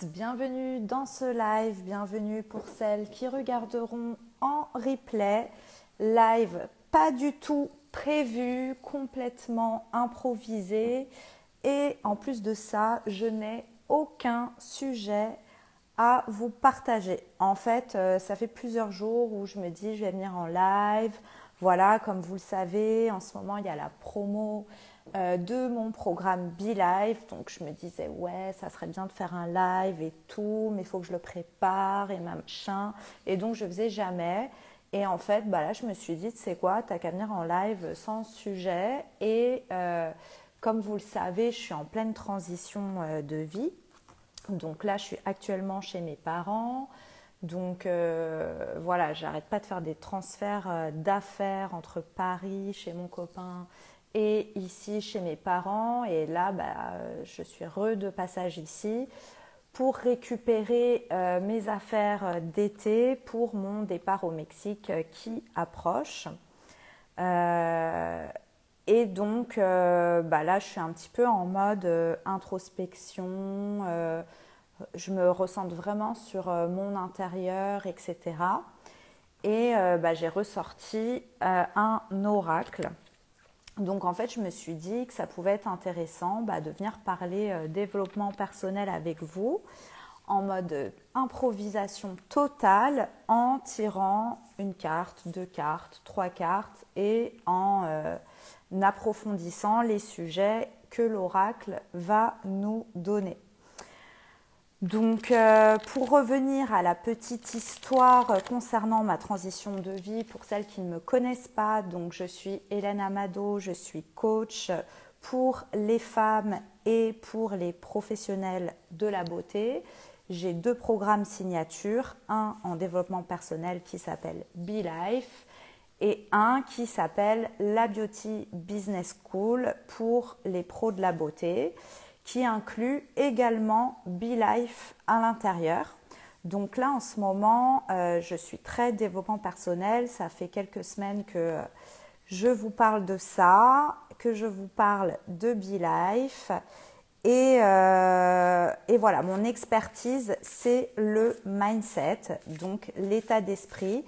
bienvenue dans ce live, bienvenue pour celles qui regarderont en replay. Live pas du tout prévu, complètement improvisé et en plus de ça, je n'ai aucun sujet à vous partager. En fait, ça fait plusieurs jours où je me dis je vais venir en live. Voilà, comme vous le savez, en ce moment il y a la promo de mon programme Be Live. Donc je me disais ouais, ça serait bien de faire un live et tout, mais il faut que je le prépare et machin. Et donc je faisais jamais. Et en fait, là je me suis dit, tu sais quoi, t'as qu'à venir en live sans sujet. Et comme vous le savez, je suis en pleine transition de vie. Donc là, je suis actuellement chez mes parents. Donc voilà, j'arrête pas de faire des transferts d'affaires entre Paris, chez mon copain, et ici chez mes parents. Et là, je suis de passage ici pour récupérer mes affaires d'été pour mon départ au Mexique qui approche. Et donc là, je suis un petit peu en mode introspection. Je me ressente vraiment sur mon intérieur, etc. Et j'ai ressorti un oracle. Donc en fait, je me suis dit que ça pouvait être intéressant de venir parler développement personnel avec vous en mode improvisation totale en tirant une carte, deux cartes, trois cartes et en approfondissant les sujets que l'oracle va nous donner. Donc, pour revenir à la petite histoire concernant ma transition de vie, pour celles qui ne me connaissent pas, donc je suis Hélène Amado, je suis coach pour les femmes et pour les professionnels de la beauté. J'ai deux programmes signature, un en développement personnel qui s'appelle Be Life et un qui s'appelle la Beauty Business School pour les pros de la beauté, qui inclut également Be Life à l'intérieur. Donc là, en ce moment, je suis très développement personnel. Ça fait quelques semaines que je vous parle de ça, que je vous parle de Be Life. Et voilà, mon expertise, c'est le mindset, donc l'état d'esprit.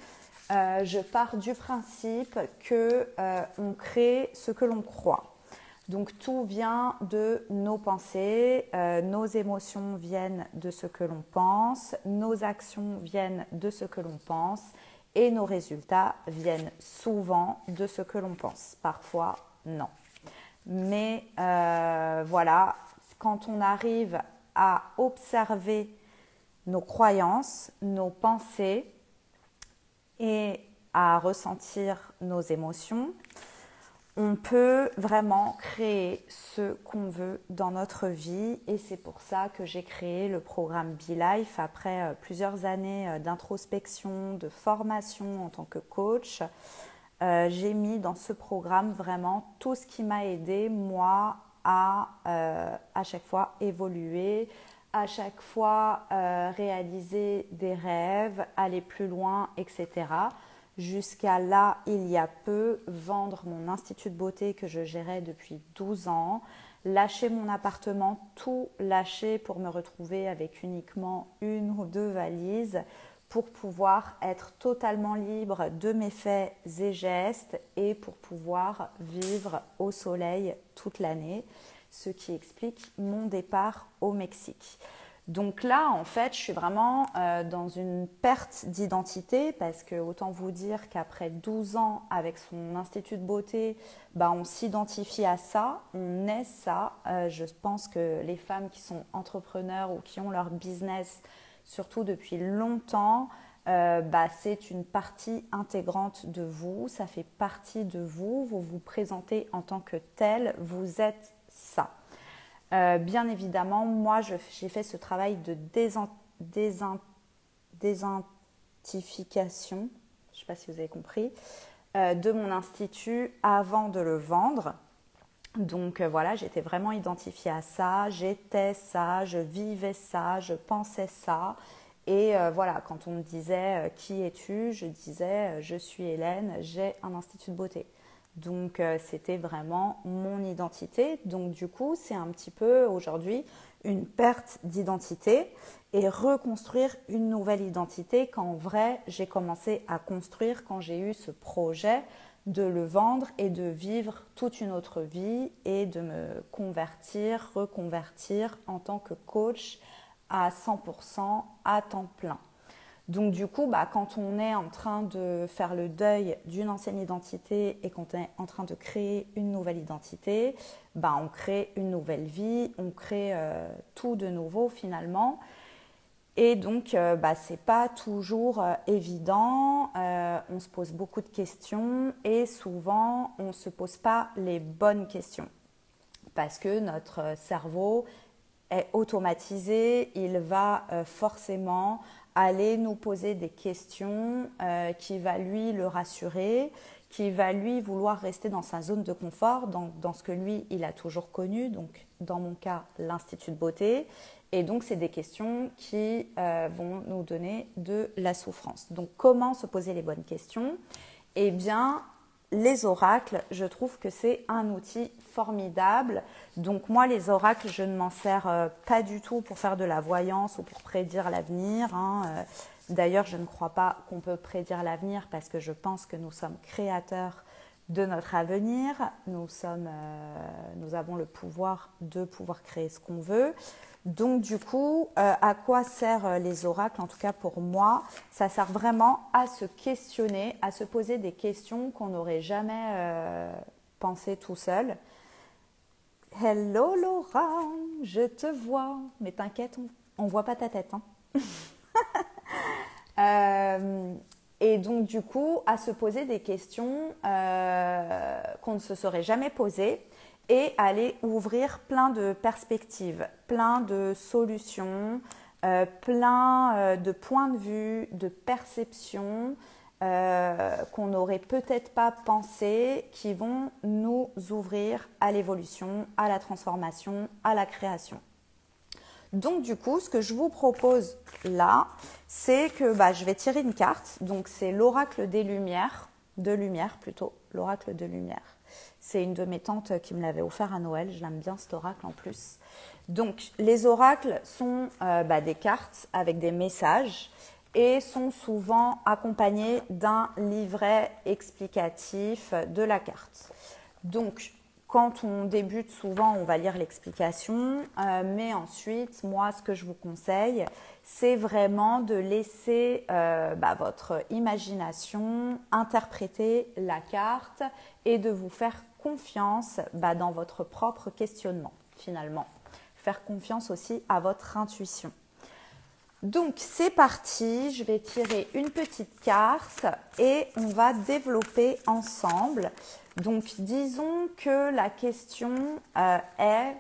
Je pars du principe qu'on crée ce que l'on croit. Donc tout vient de nos pensées, nos émotions viennent de ce que l'on pense, nos actions viennent de ce que l'on pense et nos résultats viennent souvent de ce que l'on pense. Parfois, non. Mais voilà, quand on arrive à observer nos croyances, nos pensées et à ressentir nos émotions, on peut vraiment créer ce qu'on veut dans notre vie et c'est pour ça que j'ai créé le programme Be Life après plusieurs années d'introspection, de formation en tant que coach. J'ai mis dans ce programme vraiment tout ce qui m'a aidé moi à chaque fois évoluer, à chaque fois réaliser des rêves, aller plus loin, etc. Jusqu'à là, il y a peu, vendre mon institut de beauté que je gérais depuis 12 ans, lâcher mon appartement, tout lâcher pour me retrouver avec uniquement une ou deux valises pour pouvoir être totalement libre de mes faits et gestes et pour pouvoir vivre au soleil toute l'année, ce qui explique mon départ au Mexique. Donc là, en fait, je suis vraiment dans une perte d'identité parce que autant vous dire qu'après 12 ans avec son institut de beauté, on s'identifie à ça, on est ça. Je pense que les femmes qui sont entrepreneurs ou qui ont leur business, surtout depuis longtemps, c'est une partie intégrante de vous, ça fait partie de vous, vous vous présentez en tant que tel, vous êtes ça. Bien évidemment, moi, j'ai fait ce travail de désidentification, je ne sais pas si vous avez compris, de mon institut avant de le vendre. Donc voilà, j'étais vraiment identifiée à ça, j'étais ça, je vivais ça, je pensais ça. Et voilà, quand on me disait qui es-tu, je disais je suis Hélène, j'ai un institut de beauté. Donc c'était vraiment mon identité. Donc du coup, c'est un petit peu aujourd'hui une perte d'identité et reconstruire une nouvelle identité qu'en vrai, j'ai commencé à construire quand j'ai eu ce projet de le vendre et de vivre toute une autre vie et de me convertir, reconvertir en tant que coach à 100% à temps plein. Donc du coup, quand on est en train de faire le deuil d'une ancienne identité et qu'on est en train de créer une nouvelle identité, on crée une nouvelle vie, on crée tout de nouveau finalement. Et donc, c'est pas toujours évident, on se pose beaucoup de questions et souvent, on ne se pose pas les bonnes questions parce que notre cerveau est automatisé, il va forcément aller nous poser des questions qui va lui le rassurer, qui va lui vouloir rester dans sa zone de confort, dans ce que lui, il a toujours connu, donc dans mon cas, l'Institut de beauté. Et donc, c'est des questions qui vont nous donner de la souffrance. Donc, comment se poser les bonnes questions? Eh bien, les oracles, je trouve que c'est un outil formidable. Donc moi, les oracles, je ne m'en sers pas du tout pour faire de la voyance ou pour prédire l'avenir. D'ailleurs, je ne crois pas qu'on peut prédire l'avenir parce que je pense que nous sommes créateurs de notre avenir. Nous avons le pouvoir de pouvoir créer ce qu'on veut. Donc du coup, à quoi servent les oracles? En tout cas pour moi, ça sert vraiment à se questionner, à se poser des questions qu'on n'aurait jamais pensé tout seul. Hello Laura, je te vois, mais t'inquiète, on voit pas ta tête. Et donc du coup, à se poser des questions qu'on ne se serait jamais posées et aller ouvrir plein de perspectives, plein de solutions, plein de points de vue, de perceptions qu'on n'aurait peut-être pas pensé, qui vont nous ouvrir à l'évolution, à la transformation, à la création. Donc du coup, ce que je vous propose là, c'est que je vais tirer une carte. Donc c'est l'oracle des lumières, l'oracle de lumière. C'est une de mes tantes qui me l'avait offert à Noël. Je l'aime bien cet oracle en plus. Donc les oracles sont des cartes avec des messages et sont souvent accompagnés d'un livret explicatif de la carte. Donc quand on débute, souvent, on va lire l'explication, mais ensuite, moi, ce que je vous conseille, c'est vraiment de laisser votre imagination interpréter la carte et de vous faire confiance dans votre propre questionnement, finalement. Faire confiance aussi à votre intuition. Donc, c'est parti, je vais tirer une petite carte et on va développer ensemble. Donc, disons que la question est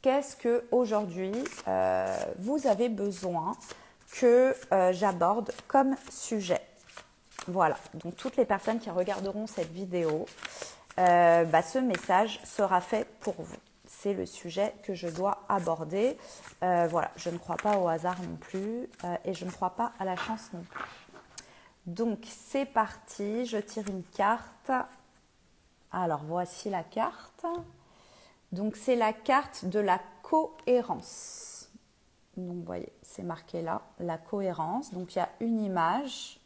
qu'est-ce que aujourd'hui vous avez besoin que j'aborde comme sujet. Voilà, donc toutes les personnes qui regarderont cette vidéo, ce message sera fait pour vous. C'est le sujet que je dois aborder. Voilà, je ne crois pas au hasard non plus et je ne crois pas à la chance non plus. Donc, c'est parti, je tire une carte. Alors, voici la carte. Donc, c'est la carte de la cohérence. Donc, vous voyez, c'est marqué là, la cohérence. Donc, il y a une image.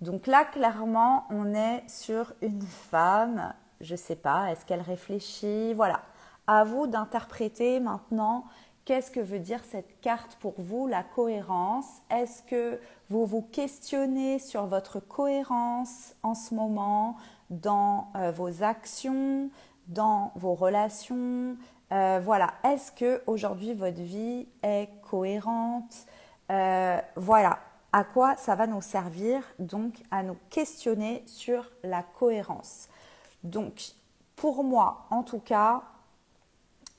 Donc là, clairement, on est sur une femme. Je ne sais pas, est-ce qu'elle réfléchit? Voilà. À vous d'interpréter maintenant qu'est-ce que veut dire cette carte pour vous, la cohérence. Est-ce que vous vous questionnez sur votre cohérence en ce moment dans vos actions, dans vos relations? Voilà. Est-ce que aujourd'hui votre vie est cohérente? Voilà. À quoi ça va nous servir? Donc, à nous questionner sur la cohérence. Donc, pour moi, en tout cas,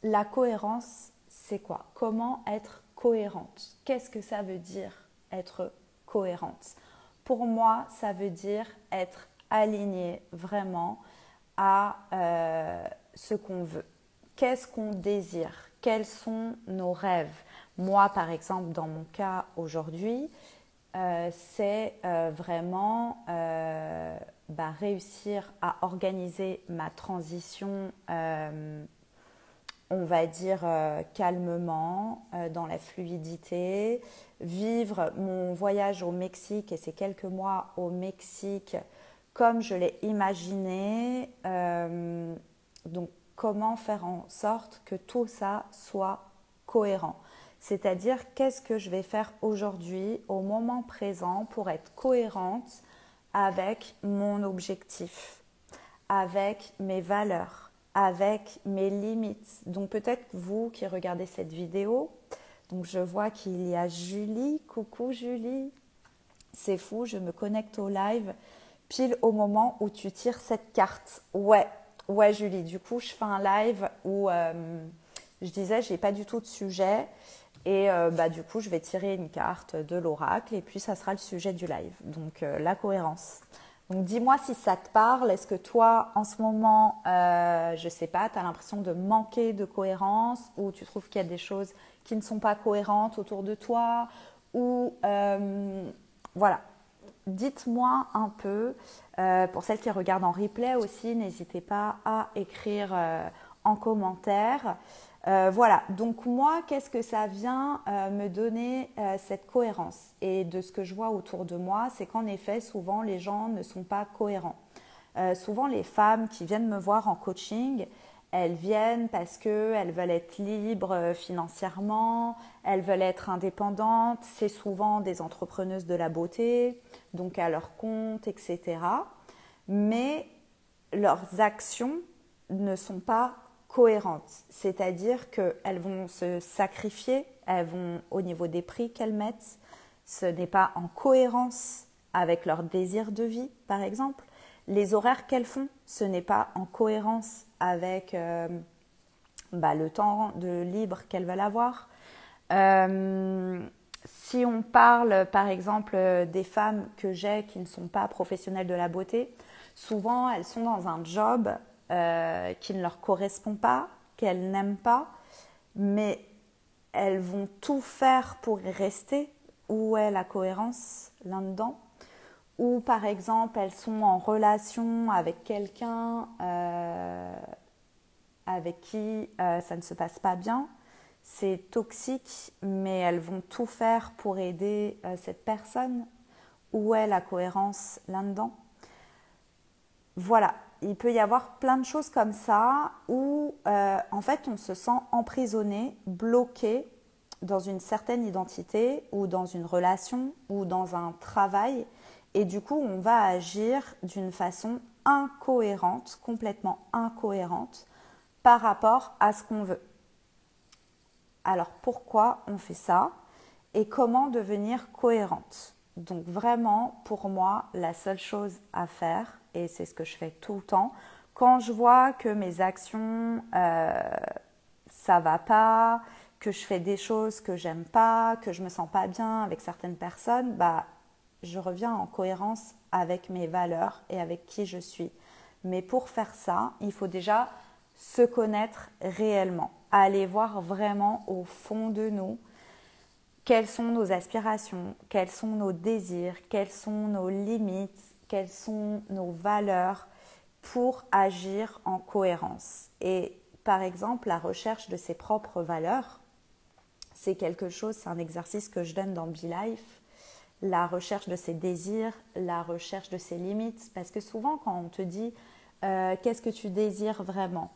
la cohérence, c'est quoi? Comment être cohérente? Qu'est-ce que ça veut dire être cohérente? Pour moi, ça veut dire être aligné vraiment à ce qu'on veut. Qu'est-ce qu'on désire? Quels sont nos rêves? Moi, par exemple, dans mon cas aujourd'hui, c'est vraiment réussir à organiser ma transition on va dire calmement, dans la fluidité, vivre mon voyage au Mexique et ces quelques mois au Mexique comme je l'ai imaginé. Donc, comment faire en sorte que tout ça soit cohérent. C'est-à-dire, qu'est-ce que je vais faire aujourd'hui, au moment présent, pour être cohérente avec mon objectif, avec mes valeurs, avec mes limites. Donc peut-être vous qui regardez cette vidéo, donc je vois qu'il y a Julie. Coucou Julie, c'est fou, je me connecte au live pile au moment où tu tires cette carte. Ouais Julie, du coup je fais un live où je disais j'ai pas du tout de sujet et du coup je vais tirer une carte de l'oracle et puis ça sera le sujet du live. Donc la cohérence. Donc dis-moi si ça te parle. Est-ce que toi en ce moment, je sais pas, tu as l'impression de manquer de cohérence ou tu trouves qu'il y a des choses qui ne sont pas cohérentes autour de toi ou voilà. Dites-moi un peu, pour celles qui regardent en replay aussi, n'hésitez pas à écrire en commentaire. Voilà, donc moi, qu'est-ce que ça vient me donner cette cohérence? Et de ce que je vois autour de moi, c'est qu'en effet, souvent, les gens ne sont pas cohérents. Souvent, les femmes qui viennent me voir en coaching, elles viennent parce qu'elles veulent être libres financièrement, elles veulent être indépendantes, c'est souvent des entrepreneuses de la beauté, donc à leur compte, etc. Mais leurs actions ne sont pas cohérentes, c'est-à-dire qu'elles vont se sacrifier, elles vont au niveau des prix qu'elles mettent, ce n'est pas en cohérence avec leur désir de vie, par exemple. Les horaires qu'elles font, ce n'est pas en cohérence avec le temps de libre qu'elles veulent avoir. Si on parle par exemple des femmes que j'ai qui ne sont pas professionnelles de la beauté, souvent elles sont dans un job qui ne leur correspond pas, qu'elles n'aiment pas, mais elles vont tout faire pour y rester. Où est la cohérence là-dedans? Ou par exemple elles sont en relation avec quelqu'un avec qui ça ne se passe pas bien, c'est toxique, mais elles vont tout faire pour aider cette personne. Où est la cohérence là-dedans? Voilà, il peut y avoir plein de choses comme ça où en fait on se sent emprisonné, bloqué dans une certaine identité ou dans une relation ou dans un travail et du coup on va agir d'une façon incohérente, complètement incohérente par rapport à ce qu'on veut. Alors pourquoi on fait ça et comment devenir cohérente? Donc vraiment, pour moi, la seule chose à faire, et c'est ce que je fais tout le temps, quand je vois que mes actions, ça va pas, que je fais des choses que j'aime pas, que je me sens pas bien avec certaines personnes, je reviens en cohérence avec mes valeurs et avec qui je suis. Mais pour faire ça, il faut déjà se connaître réellement, aller voir vraiment au fond de nous quelles sont nos aspirations, quels sont nos désirs, quelles sont nos limites, quelles sont nos valeurs pour agir en cohérence. Et par exemple, la recherche de ses propres valeurs, c'est quelque chose, c'est un exercice que je donne dans Be Life, la recherche de ses désirs, la recherche de ses limites, parce que souvent quand on te dit qu'est-ce que tu désires vraiment,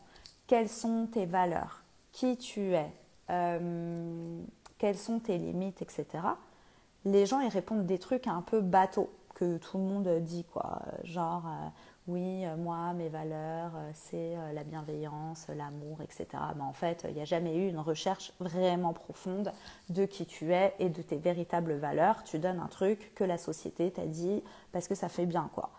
quelles sont tes valeurs, qui tu es, quelles sont tes limites, etc. Les gens ils répondent des trucs un peu bateaux que tout le monde dit quoi, genre oui moi mes valeurs c'est la bienveillance, l'amour, etc. Mais en fait il n'y a jamais eu une recherche vraiment profonde de qui tu es et de tes véritables valeurs. Tu donnes un truc que la société t'a dit parce que ça fait bien quoi.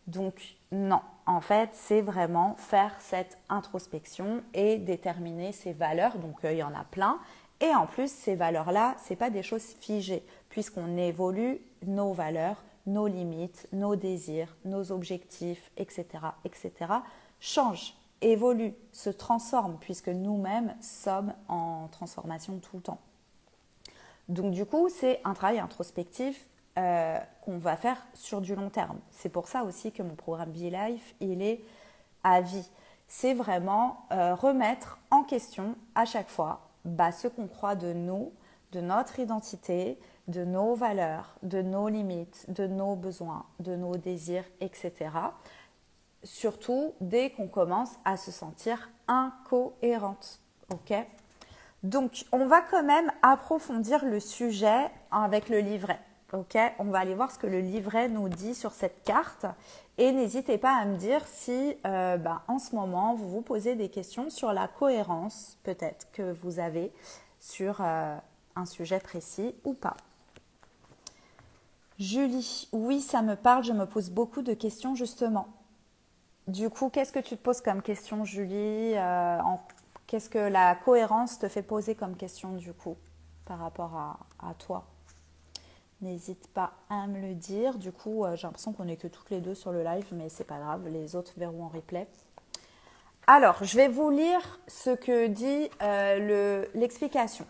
Donc non, en fait c'est vraiment faire cette introspection et déterminer ses valeurs. Donc il y en a plein. Et en plus, ces valeurs-là, ce n'est pas des choses figées, puisqu'on évolue nos valeurs, nos limites, nos désirs, nos objectifs, etc., changent, évoluent, se transforment, puisque nous-mêmes sommes en transformation tout le temps. Donc du coup, c'est un travail introspectif qu'on va faire sur du long terme. C'est pour ça aussi que mon programme Be Life, il est à vie. c'est vraiment remettre en question à chaque fois ce qu'on croit de nous, de notre identité, de nos valeurs, de nos limites, de nos besoins, de nos désirs, etc. Surtout dès qu'on commence à se sentir incohérente. Ok ? Donc, on va quand même approfondir le sujet avec le livret. Ok ? On va aller voir ce que le livret nous dit sur cette carte. Et n'hésitez pas à me dire si en ce moment, vous vous posez des questions sur la cohérence peut-être que vous avez sur un sujet précis ou pas. Julie, oui, ça me parle, je me pose beaucoup de questions justement. Du coup, qu'est-ce que tu te poses comme question, Julie Qu'est-ce que la cohérence te fait poser comme question du coup par rapport à toi? N'hésite pas à me le dire. Du coup, j'ai l'impression qu'on n'est que toutes les deux sur le live, mais c'est pas grave, les autres verront en replay. Alors, je vais vous lire ce que dit l'explication.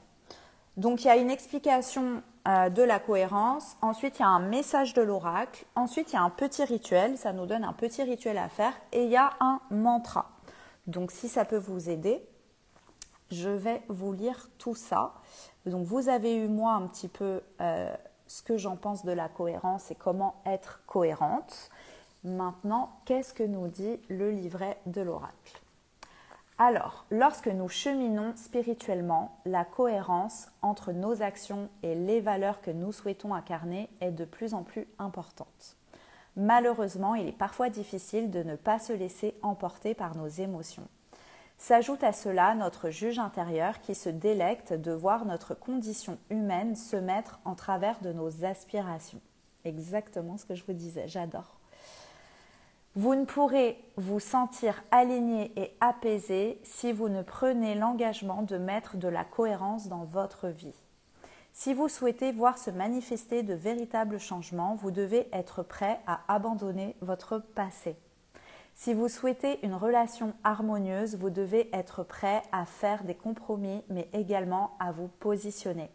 Donc, il y a une explication de la cohérence. Ensuite, il y a un message de l'oracle. Ensuite, il y a un petit rituel. Ça nous donne un petit rituel à faire. Et il y a un mantra. Donc, si ça peut vous aider, je vais vous lire tout ça. Donc, vous avez eu, moi, un petit peu ce que j'en pense de la cohérence et comment être cohérente. Maintenant, qu'est-ce que nous dit le livret de l'oracle? Alors, lorsque nous cheminons spirituellement, la cohérence entre nos actions et les valeurs que nous souhaitons incarner est de plus en plus importante. Malheureusement, il est parfois difficile de ne pas se laisser emporter par nos émotions. S'ajoute à cela notre juge intérieur qui se délecte de voir notre condition humaine se mettre en travers de nos aspirations. Exactement ce que je vous disais, j'adore. Vous ne pourrez vous sentir aligné et apaisé si vous ne prenez l'engagement de mettre de la cohérence dans votre vie. Si vous souhaitez voir se manifester de véritables changements, vous devez être prêt à abandonner votre passé. Si vous souhaitez une relation harmonieuse, vous devez être prêt à faire des compromis, mais également à vous positionner.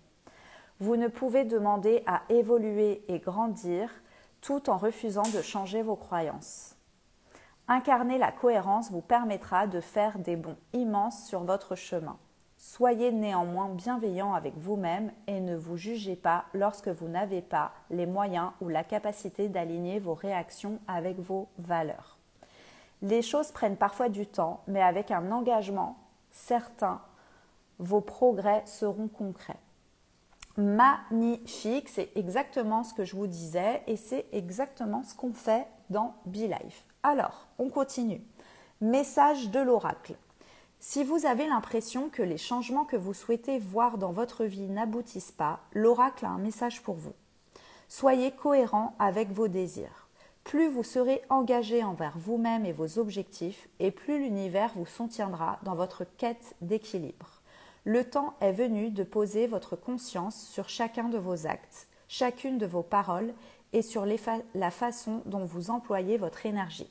Vous ne pouvez demander à évoluer et grandir tout en refusant de changer vos croyances. Incarner la cohérence vous permettra de faire des bonds immenses sur votre chemin. Soyez néanmoins bienveillant avec vous-même et ne vous jugez pas lorsque vous n'avez pas les moyens ou la capacité d'aligner vos réactions avec vos valeurs. Les choses prennent parfois du temps, mais avec un engagement certain, vos progrès seront concrets. Magnifique, c'est exactement ce que je vous disais et c'est exactement ce qu'on fait dans BeLife. Alors, on continue. Message de l'oracle. Si vous avez l'impression que les changements que vous souhaitez voir dans votre vie n'aboutissent pas, l'oracle a un message pour vous. Soyez cohérent avec vos désirs. Plus vous serez engagé envers vous-même et vos objectifs, et plus l'univers vous soutiendra dans votre quête d'équilibre. Le temps est venu de poser votre conscience sur chacun de vos actes, chacune de vos paroles et sur la façon dont vous employez votre énergie.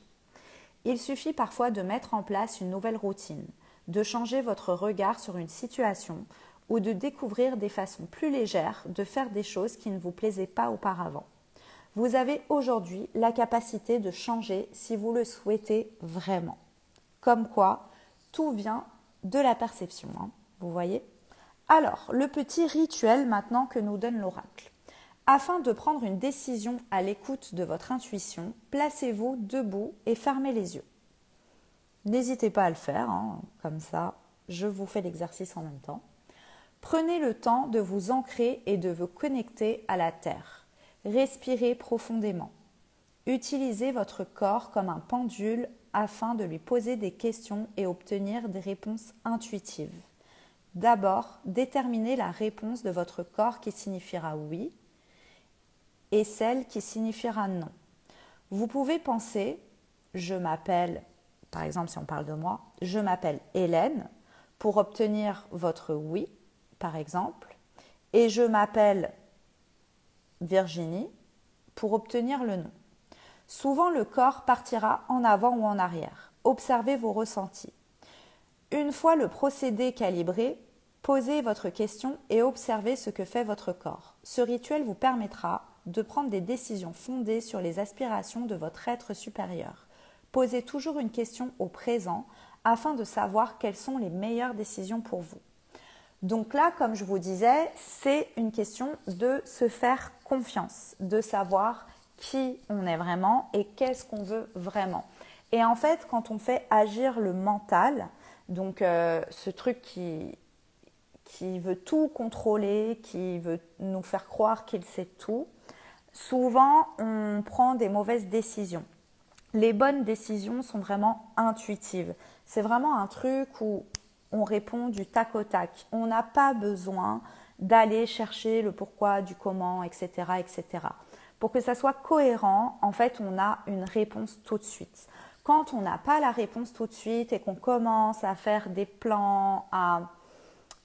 Il suffit parfois de mettre en place une nouvelle routine, de changer votre regard sur une situation ou de découvrir des façons plus légères de faire des choses qui ne vous plaisaient pas auparavant. Vous avez aujourd'hui la capacité de changer si vous le souhaitez vraiment. Comme quoi, tout vient de la perception, vous voyez ? Alors, le petit rituel maintenant que nous donne l'oracle. Afin de prendre une décision à l'écoute de votre intuition, placez-vous debout et fermez les yeux. N'hésitez pas à le faire, comme ça, je vous fais l'exercice en même temps. Prenez le temps de vous ancrer et de vous connecter à la terre. Respirez profondément. Utilisez votre corps comme un pendule afin de lui poser des questions et obtenir des réponses intuitives. D'abord, déterminez la réponse de votre corps qui signifiera oui et celle qui signifiera non. Vous pouvez penser « je m'appelle », par exemple si on parle de moi, « je m'appelle Hélène » pour obtenir votre oui, par exemple, et « je m'appelle Virginie » pour obtenir le non. Souvent, le corps partira en avant ou en arrière. Observez vos ressentis. Une fois le procédé calibré, posez votre question et observez ce que fait votre corps. Ce rituel vous permettra de prendre des décisions fondées sur les aspirations de votre être supérieur. Posez toujours une question au présent afin de savoir quelles sont les meilleures décisions pour vous. Donc là, comme je vous disais, c'est une question de se faire confiance, de savoir qui on est vraiment et qu'est-ce qu'on veut vraiment. Et en fait, quand on fait agir le mental, donc ce truc qui veut tout contrôler, qui veut nous faire croire qu'il sait tout, souvent on prend des mauvaises décisions. Les bonnes décisions sont vraiment intuitives. C'est vraiment un truc où on répond du tac au tac. On n'a pas besoin d'aller chercher le pourquoi, du comment, etc., etc. Pour que ça soit cohérent, en fait, on a une réponse tout de suite. Quand on n'a pas la réponse tout de suite et qu'on commence à faire des plans, à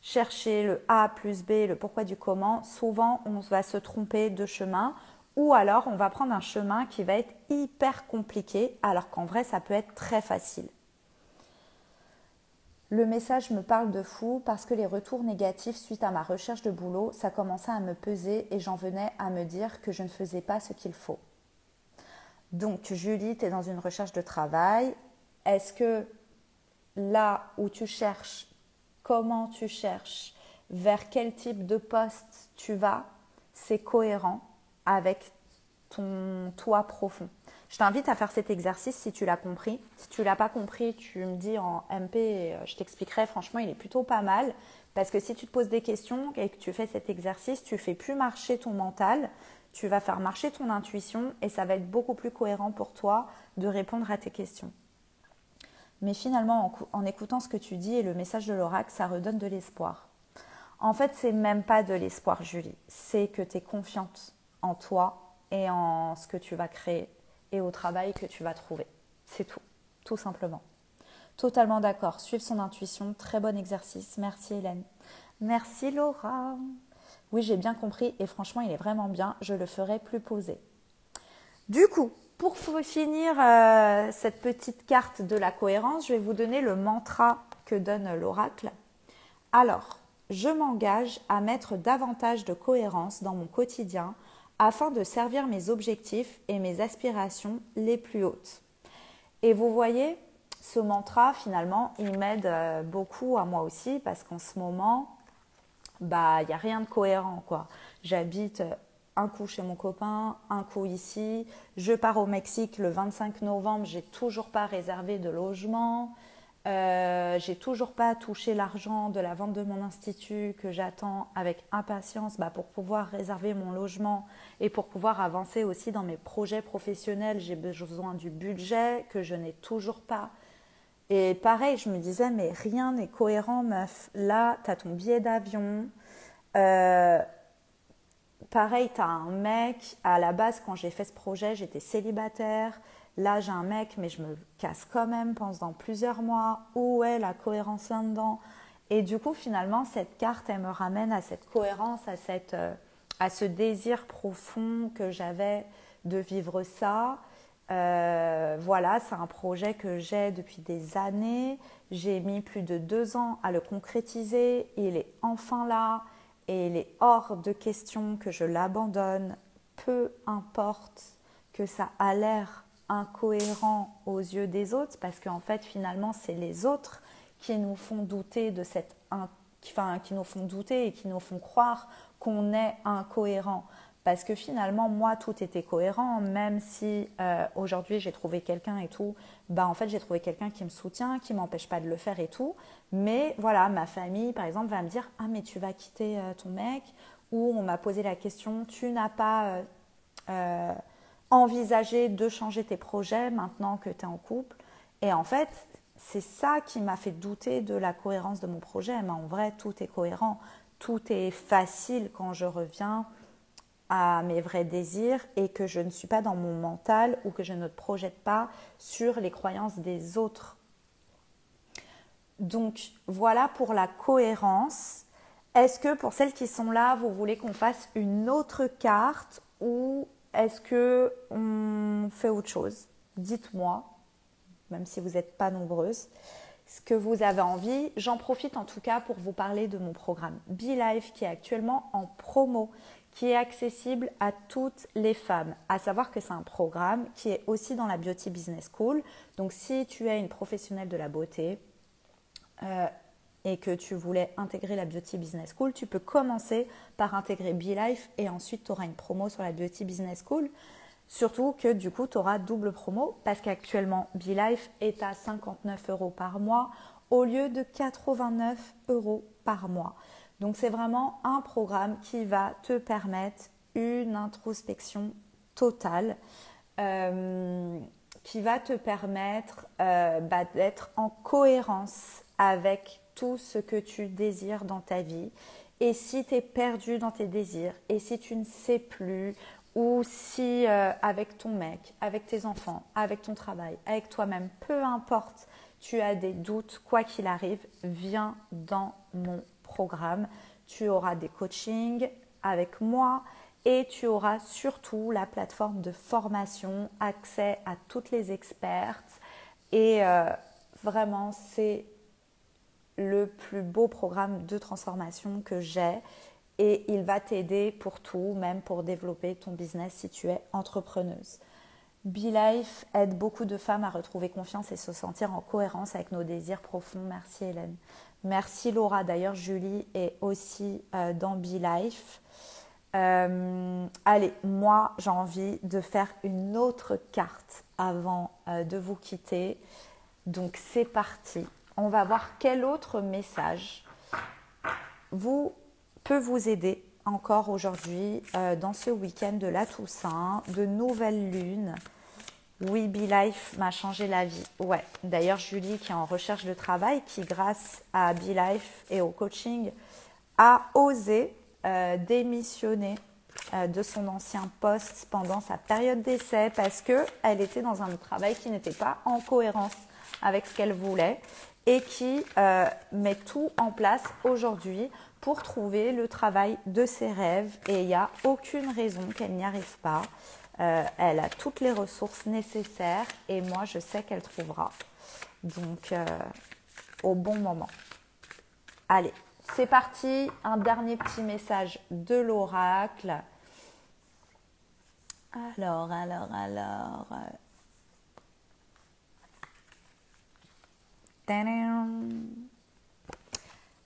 chercher le A plus B, le pourquoi du comment, souvent on va se tromper de chemin ou alors on va prendre un chemin qui va être hyper compliqué alors qu'en vrai ça peut être très facile. Le message me parle de fou parce que les retours négatifs suite à ma recherche de boulot, ça commençait à me peser et j'en venais à me dire que je ne faisais pas ce qu'il faut. Donc Julie, tu es dans une recherche de travail. Est-ce que là où tu cherches, comment tu cherches, vers quel type de poste tu vas, c'est cohérent avec ton toi profond. Je t'invite à faire cet exercice si tu l'as compris. Si tu ne l'as pas compris, tu me dis en MP et je t'expliquerai. Franchement, il est plutôt pas mal parce que si tu te poses des questions et que tu fais cet exercice, tu ne fais plus marcher ton mental, tu vas faire marcher ton intuition et ça va être beaucoup plus cohérent pour toi de répondre à tes questions. Mais finalement, en écoutant ce que tu dis et le message de l'oracle, ça redonne de l'espoir. En fait, c'est même pas de l'espoir, Julie. C'est que tu es confiante en toi et en ce que tu vas créer et au travail que tu vas trouver. C'est tout simplement. Totalement d'accord. Suivre son intuition, très bon exercice. Merci Hélène. Merci Laura. Oui, j'ai bien compris et franchement, il est vraiment bien. Je le ferai plus posé. Du coup, pour finir cette petite carte de la cohérence, je vais vous donner le mantra que donne l'oracle. Alors, je m'engage à mettre davantage de cohérence dans mon quotidien afin de servir mes objectifs et mes aspirations les plus hautes. Et vous voyez, ce mantra, finalement, il m'aide beaucoup à moi aussi parce qu'en ce moment, il n'y a rien de cohérent, quoi. J'habite un coup chez mon copain, un coup ici. Je pars au Mexique le 25 novembre, j'ai toujours pas réservé de logement. J'ai toujours pas touché l'argent de la vente de mon institut que j'attends avec impatience pour pouvoir réserver mon logement et pour pouvoir avancer aussi dans mes projets professionnels. J'ai besoin du budget que je n'ai toujours pas. Et pareil, je me disais, mais rien n'est cohérent, meuf. Là, tu as ton billet d'avion. Pareil, tu as un mec. À la base, quand j'ai fait ce projet, j'étais célibataire. Là, j'ai un mec, mais je me casse quand même pendant plusieurs mois. Où est la cohérence là-dedans? Et du coup, finalement, cette carte, elle me ramène à cette cohérence, à ce désir profond que j'avais de vivre ça. Voilà, c'est un projet que j'ai depuis des années. J'ai mis plus de 2 ans à le concrétiser. Il est enfin là et il est hors de question que je l'abandonne. Peu importe que ça a l'air incohérent aux yeux des autres, parce qu'en fait, finalement, c'est les autres qui nous font douter de qui nous font douter et qui nous font croire qu'on est incohérent. Parce que finalement, moi, tout était cohérent, même si aujourd'hui, j'ai trouvé quelqu'un et tout. En fait, j'ai trouvé quelqu'un qui me soutient, qui ne m'empêche pas de le faire et tout. Mais voilà, ma famille, par exemple, va me dire « Ah, mais tu vas quitter ton mec ?» Ou on m'a posé la question « Tu n'as pas envisagé de changer tes projets maintenant que tu es en couple ?» Et en fait, c'est ça qui m'a fait douter de la cohérence de mon projet. Mais en vrai, tout est cohérent. Tout est facile quand je reviens à mes vrais désirs et que je ne suis pas dans mon mental ou que je ne projette pas sur les croyances des autres. Donc voilà pour la cohérence. Est-ce que pour celles qui sont là, vous voulez qu'on fasse une autre carte ou est-ce qu'on fait autre chose? Dites-moi, même si vous n'êtes pas nombreuses, ce que vous avez envie. J'en profite en tout cas pour vous parler de mon programme Be Life qui est actuellement en promo, qui est accessible à toutes les femmes. À savoir que c'est un programme qui est aussi dans la Beauty Business School. Donc, si tu es une professionnelle de la beauté et que tu voulais intégrer la Beauty Business School, tu peux commencer par intégrer BeLife et ensuite tu auras une promo sur la Beauty Business School. Surtout que du coup, tu auras double promo parce qu'actuellement, BeLife est à 59 € par mois au lieu de 89 € par mois. Donc, c'est vraiment un programme qui va te permettre une introspection totale, qui va te permettre d'être en cohérence avec tout ce que tu désires dans ta vie. Et si tu es perdu dans tes désirs, et si tu ne sais plus, ou si avec ton mec, avec tes enfants, avec ton travail, avec toi-même, peu importe, tu as des doutes, quoi qu'il arrive, viens dans mon programme. Tu auras des coachings avec moi et tu auras surtout la plateforme de formation, accès à toutes les expertes. Et vraiment, c'est le plus beau programme de transformation que j'ai. Et il va t'aider pour tout, même pour développer ton business si tu es entrepreneuse. BeLife aide beaucoup de femmes à retrouver confiance et se sentir en cohérence avec nos désirs profonds. Merci Hélène. Merci Laura. D'ailleurs, Julie est aussi dans BeLife. Allez, moi, j'ai envie de faire une autre carte avant de vous quitter. Donc, c'est parti. On va voir quel autre message peut vous aider encore aujourd'hui dans ce week-end de la Toussaint, de nouvelle lune. Oui, BeLife m'a changé la vie. Ouais. D'ailleurs, Julie, qui est en recherche de travail, qui grâce à BeLife et au coaching, a osé démissionner de son ancien poste pendant sa période d'essai parce qu'elle était dans un travail qui n'était pas en cohérence avec ce qu'elle voulait et qui met tout en place aujourd'hui pour trouver le travail de ses rêves. Et il n'y a aucune raison qu'elle n'y arrive pas. Elle a toutes les ressources nécessaires et moi, je sais qu'elle trouvera. Donc, au bon moment. Allez, c'est parti. Un dernier petit message de l'oracle. Alors.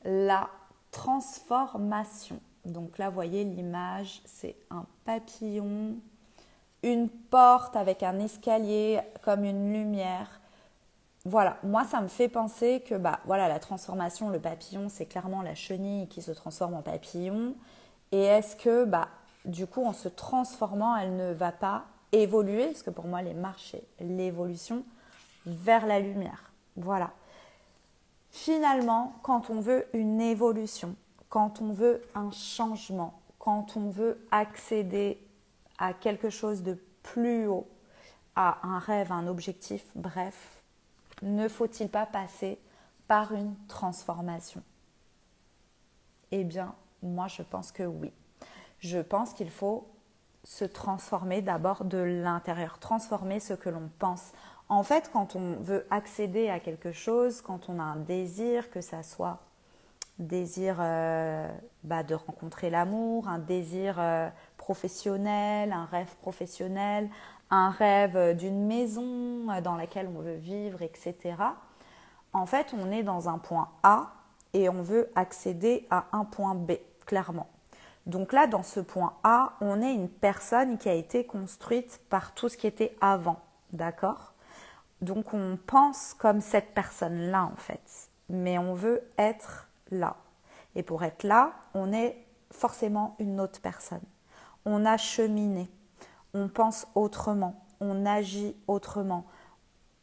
La transformation. Donc là, vous voyez l'image, c'est un papillon, une porte avec un escalier comme une lumière. Voilà, moi ça me fait penser que voilà, la transformation, le papillon, c'est clairement la chenille qui se transforme en papillon. Et est-ce que du coup, en se transformant, elle ne va pas évoluer, parce que pour moi, les marches, c'est l'évolution vers la lumière. Voilà. Finalement, quand on veut une évolution, quand on veut un changement, quand on veut accéder à quelque chose de plus haut, à un rêve, un objectif, bref, ne faut-il pas passer par une transformation? Eh bien, moi, je pense que oui. Je pense qu'il faut se transformer d'abord de l'intérieur, transformer ce que l'on pense. En fait, quand on veut accéder à quelque chose, quand on a un désir, que ça soit désir de rencontrer l'amour, un désir professionnel, un rêve professionnel, un rêve d'une maison dans laquelle on veut vivre, etc. En fait, on est dans un point A et on veut accéder à un point B, clairement. Donc là, dans ce point A, on est une personne qui a été construite par tout ce qui était avant, d'accord ? Donc on pense comme cette personne-là en fait, mais on veut être là. Et pour être là, on est forcément une autre personne. On a cheminé, on pense autrement, on agit autrement.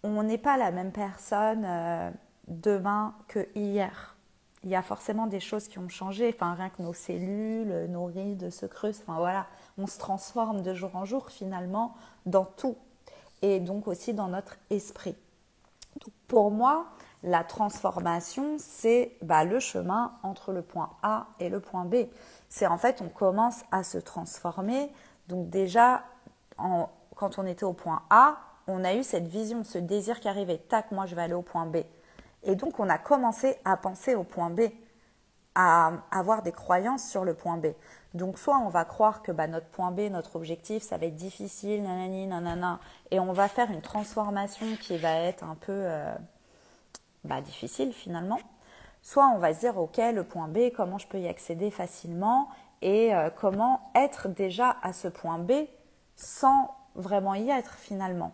On n'est pas la même personne demain que hier. Il y a forcément des choses qui ont changé, enfin rien que nos cellules, nos rides se creusent, enfin voilà, on se transforme de jour en jour finalement dans tout. Et donc aussi dans notre esprit. Donc pour moi, la transformation, c'est le chemin entre le point A et le point B. C'est en fait, on commence à se transformer. Donc déjà, quand on était au point A, on a eu cette vision, ce désir qui arrivait. Tac, moi je vais aller au point B. Et donc on a commencé à penser au point B. à avoir des croyances sur le point B. Donc, soit on va croire que notre point B, notre objectif, ça va être difficile, nanani, nanana, et on va faire une transformation qui va être un peu difficile finalement. Soit on va se dire, ok, le point B, comment je peux y accéder facilement et comment être déjà à ce point B sans vraiment y être finalement.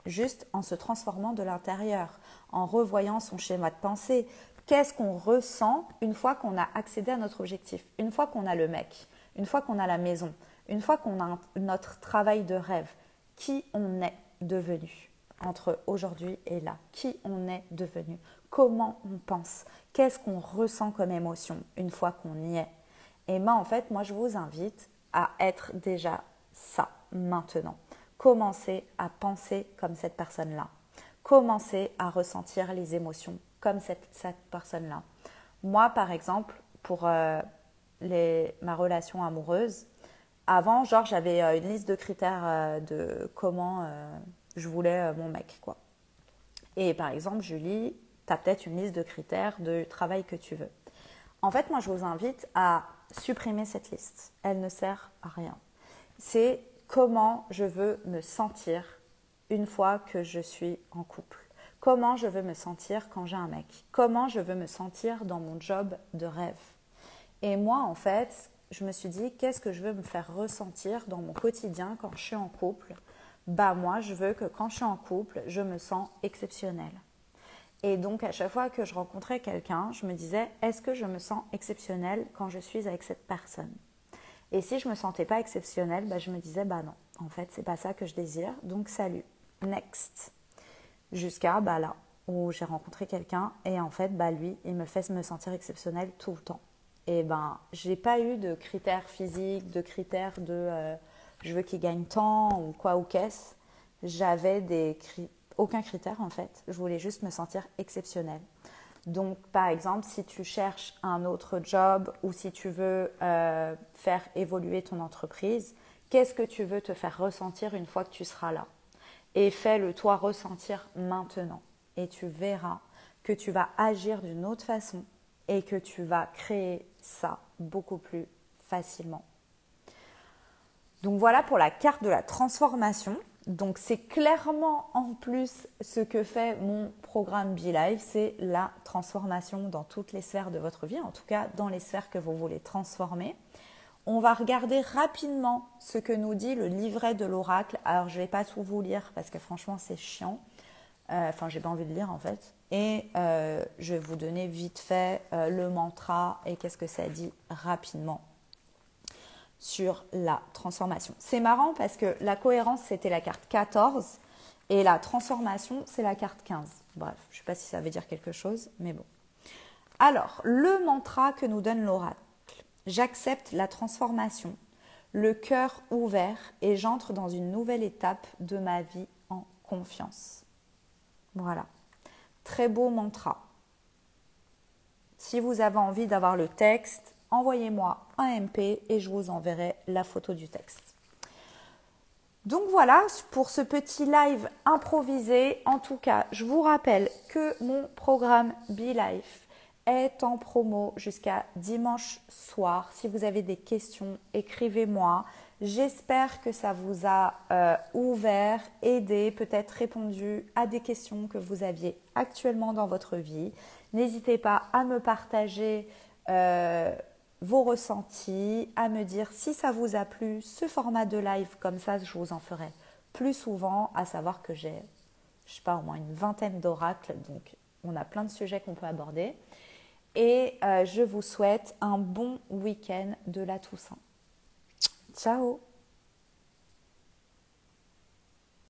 Juste en se transformant de l'intérieur, en revoyant son schéma de pensée. Qu'est-ce qu'on ressent une fois qu'on a accédé à notre objectif, une fois qu'on a le mec, une fois qu'on a la maison, une fois qu'on a notre travail de rêve, qui on est devenu entre aujourd'hui et là, qui on est devenu, comment on pense, qu'est-ce qu'on ressent comme émotion une fois qu'on y est. Et en fait, moi je vous invite à être déjà ça maintenant. Commencez à penser comme cette personne-là. Commencez à ressentir les émotions comme cette personne-là. Moi, par exemple, pour ma relation amoureuse, avant, j'avais une liste de critères de comment je voulais mon mec, quoi. Et par exemple, Julie, tu as peut-être une liste de critères de travail que tu veux. En fait, moi, je vous invite à supprimer cette liste. Elle ne sert à rien. C'est comment je veux me sentir une fois que je suis en couple. Comment je veux me sentir quand j'ai un mec. Comment je veux me sentir dans mon job de rêve. Et moi, en fait, je me suis dit, qu'est-ce que je veux me faire ressentir dans mon quotidien quand je suis en couple ? Moi, je veux que quand je suis en couple, je me sens exceptionnelle. Et donc, à chaque fois que je rencontrais quelqu'un, je me disais, est-ce que je me sens exceptionnelle quand je suis avec cette personne ? Et si je ne me sentais pas exceptionnelle, je me disais, non, en fait, c'est pas ça que je désire, donc salut, next. Jusqu'à là, où j'ai rencontré quelqu'un et en fait, lui, il me fait me sentir exceptionnelle tout le temps. Et je n'ai pas eu de critères physiques, de critères de je veux qu'il gagne tant ou quoi ou qu'est-ce. J'avais aucun critère en fait. Je voulais juste me sentir exceptionnelle. Donc, par exemple, si tu cherches un autre job ou si tu veux faire évoluer ton entreprise, qu'est-ce que tu veux te faire ressentir une fois que tu seras là ? Et fais-le toi ressentir maintenant. Et tu verras que tu vas agir d'une autre façon et que tu vas créer ça beaucoup plus facilement. Donc voilà pour la carte de la transformation. Donc c'est clairement en plus ce que fait mon programme Be Life, c'est la transformation dans toutes les sphères de votre vie, en tout cas dans les sphères que vous voulez transformer. On va regarder rapidement ce que nous dit le livret de l'oracle. Alors je ne vais pas tout vous lire parce que franchement c'est chiant. J'ai pas envie de lire en fait. Et je vais vous donner vite fait le mantra et qu'est-ce que ça dit rapidement sur la transformation. C'est marrant parce que la cohérence, c'était la carte 14 et la transformation, c'est la carte 15. Bref, je ne sais pas si ça veut dire quelque chose, mais bon. Alors, le mantra que nous donne l'oracle. J'accepte la transformation, le cœur ouvert et j'entre dans une nouvelle étape de ma vie en confiance. Voilà. Très beau mantra. Si vous avez envie d'avoir le texte, envoyez-moi un MP et je vous enverrai la photo du texte. Donc voilà pour ce petit live improvisé. En tout cas, je vous rappelle que mon programme Be Life est en promo jusqu'à dimanche soir. Si vous avez des questions, écrivez-moi. J'espère que ça vous a ouvert, aidé, peut-être répondu à des questions que vous aviez actuellement dans votre vie. N'hésitez pas à me partager vos ressentis, à me dire si ça vous a plu, ce format de live, comme ça je vous en ferai plus souvent, à savoir que j'ai, je sais pas, au moins une vingtaine d'oracles, donc on a plein de sujets qu'on peut aborder. Et je vous souhaite un bon week-end de la Toussaint. Ciao!